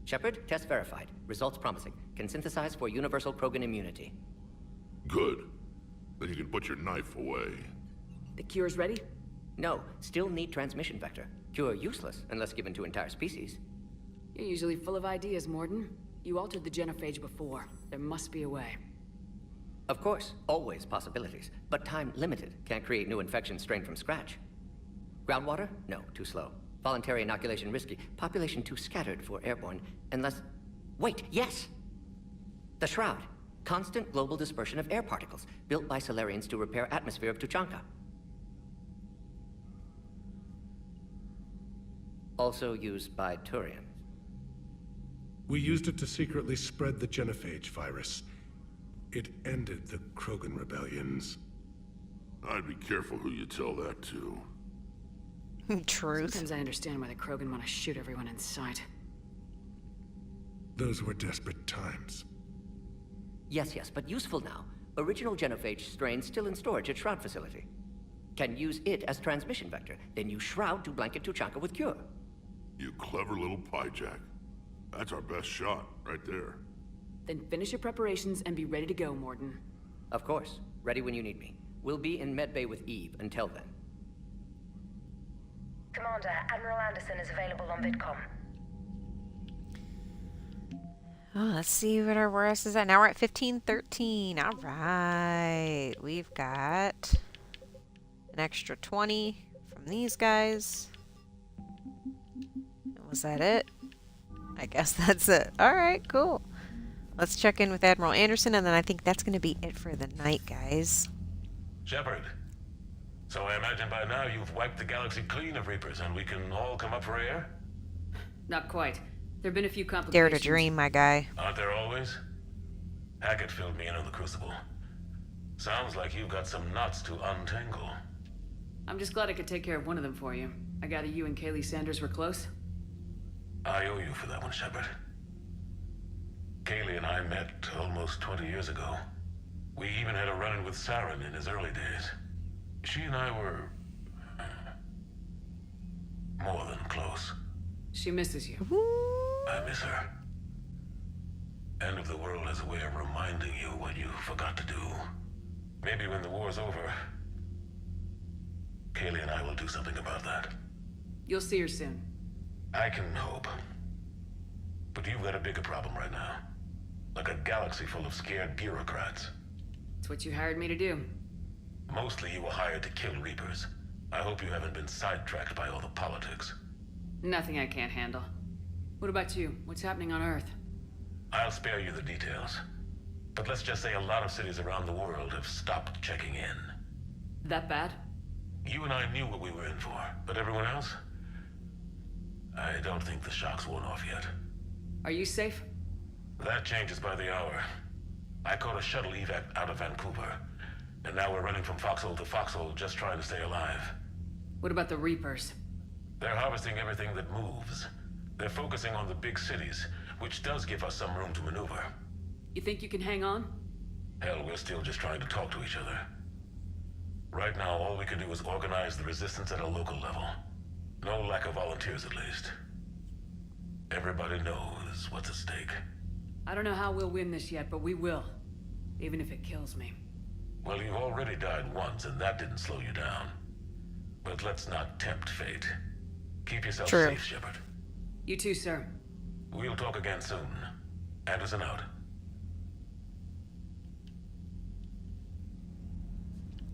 I: Shepard, test verified. Results promising. Can synthesize for universal Krogan immunity.
D: Good. Then you can put your knife away.
C: the cure's ready?
I: No, still need transmission vector. Cure useless unless given to entire species.
F: You're usually full of ideas, Morden. You altered the genophage before. There must be a way.
I: Of course, always possibilities, but time limited. Can't create new infections strain from scratch. Groundwater? No, too slow. Voluntary inoculation risky. Population too scattered for airborne, unless... Wait, yes! The Shroud. Constant global dispersion of air particles, built by Solarians to repair atmosphere of Tuchanka. Also used by Turians.
J: We used it to secretly spread the genophage virus. It ended the Krogan rebellions.
D: I'd be careful who you tell that to.
A: Truth.
F: Sometimes I understand why the Krogan want to shoot everyone in sight.
J: Those were desperate times.
I: Yes, but useful now. Original genophage strain still in storage at Shroud facility. Can use it as transmission vector, then use Shroud to blanket Tuchanka with cure.
D: You clever little piejack. That's our best shot, right there.
F: Then finish your preparations and be ready to go, Morden.
I: Of course. Ready when you need me. We'll be in medbay with Eve until then.
H: Commander, Admiral Anderson is available on VidCom.
A: Oh, let's see what our WRS is at. Now we're at 1513. All right. We've got an extra 20 from these guys. Was that it? I guess that's it. All right, cool. Let's check in with Admiral Anderson, and then I think that's going to be it for the night, guys.
W: Shepard. So I imagine by now you've wiped the galaxy clean of Reapers, and we can all come up for air?
F: Not quite. There have been a few complications.
A: Dare to dream, my guy.
W: Aren't there always? Hackett filled me in on the Crucible. Sounds like you've got some knots to untangle.
F: I'm just glad I could take care of one of them for you. I gather you and Kaylee Sanders were close?
W: I owe you for that one, Shepard. Kaylee and I met almost 20 years ago. We even had a run-in with Saren in his early days. She and I were... more than close.
F: She misses you.
W: I miss her. End of the world has a way of reminding you what you forgot to do. Maybe when the war's over, Kaylee and I will do something about that.
F: You'll see her soon.
W: I can hope. But you've got a bigger problem right now. Like a galaxy full of scared bureaucrats.
F: It's what you hired me to do.
W: Mostly you were hired to kill Reapers. I hope you haven't been sidetracked by all the politics.
F: Nothing I can't handle. What about you? What's happening on Earth?
W: I'll spare you the details. But let's just say a lot of cities around the world have stopped checking in.
F: That bad?
W: You and I knew what we were in for, but everyone else? I don't think the shock's worn off yet.
F: Are you safe?
W: That changes by the hour. I caught a shuttle evac out of Vancouver, and now we're running from foxhole to foxhole just trying to stay alive.
F: What about the Reapers?
W: They're harvesting everything that moves. They're focusing on the big cities, which does give us some room to maneuver.
F: You think you can hang on?
W: Hell, we're still just trying to talk to each other. Right now, all we can do is organize the resistance at a local level. No lack of volunteers, at least. Everybody knows what's at stake.
F: I don't know how we'll win this yet, but we will. Even if it kills me.
W: Well, you've already died once, and that didn't slow you down. But let's not tempt fate. Keep yourself safe, Shepard.
F: You too, sir.
W: We'll talk again soon. Anderson out.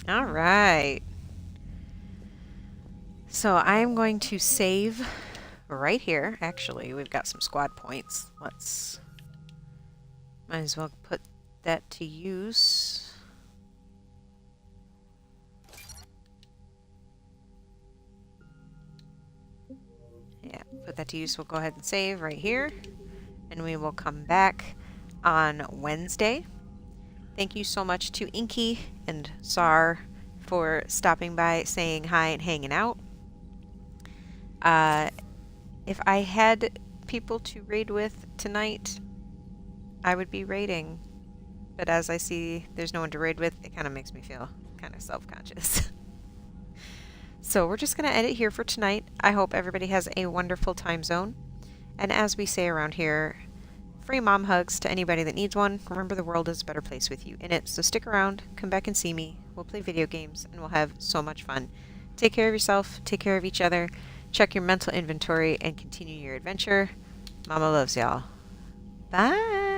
A: All right. So I'm going to save right here. Actually, we've got some squad points. Might as well put that to use. Yeah, put that to use. We'll go ahead and save right here. And we will come back on Wednesday. Thank you so much to Inky and Sar for stopping by, saying hi, and hanging out. If I had people to raid with tonight, I would be raiding. But as I see there's no one to raid with, it kind of makes me feel kind of self-conscious. So we're just going to end it here for tonight. I hope everybody has a wonderful time zone. And as we say around here, free mom hugs to anybody that needs one. Remember, the world is a better place with you in it. So stick around, come back and see me. We'll play video games, and we'll have so much fun. Take care of yourself, take care of each other, check your mental inventory, and continue your adventure. Mama loves y'all. Bye.